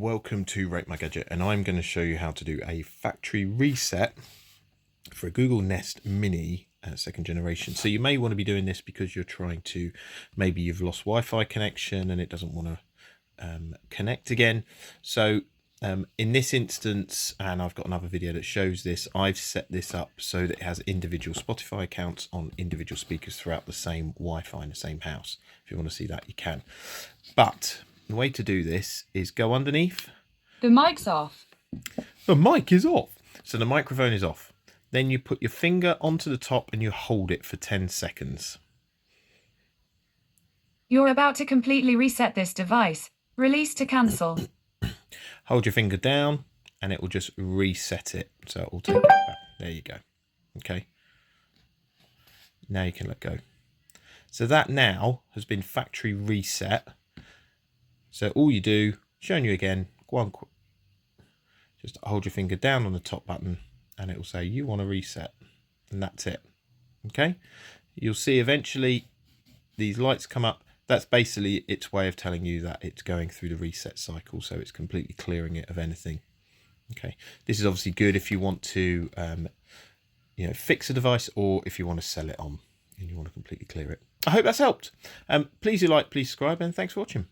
welcome to Rate My Gadget, and I'm going to show you how to do a factory reset for a Google Nest Mini second generation. So you may want to be doing this because you're trying to, maybe you've lost Wi-Fi connection and it doesn't want to connect again. So in this instance, and I've got another video that shows this, I've set this up so that it has individual Spotify accounts on individual speakers throughout the same Wi-Fi in the same house. If you want to see that, you can. But the way to do this is go underneath. The mic's off. The mic is off. So the microphone is off. Then you put your finger onto the top and you hold it for 10 seconds. You're about to completely reset this device. Release to cancel. Hold your finger down and it will just reset it. So it will take it back. There you go. Okay. Now you can let go. So that now has been factory reset. So all you do, showing you again, go on, just hold your finger down on the top button and it will say you want to reset, and that's it. Okay, you'll see eventually these lights come up. That's basically its way of telling you that it's going through the reset cycle, so it's completely clearing it of anything. Okay, this is obviously good if you want to fix a device, or if you want to sell it on and you want to completely clear it. I hope that's helped. Please do like, please subscribe, and thanks for watching.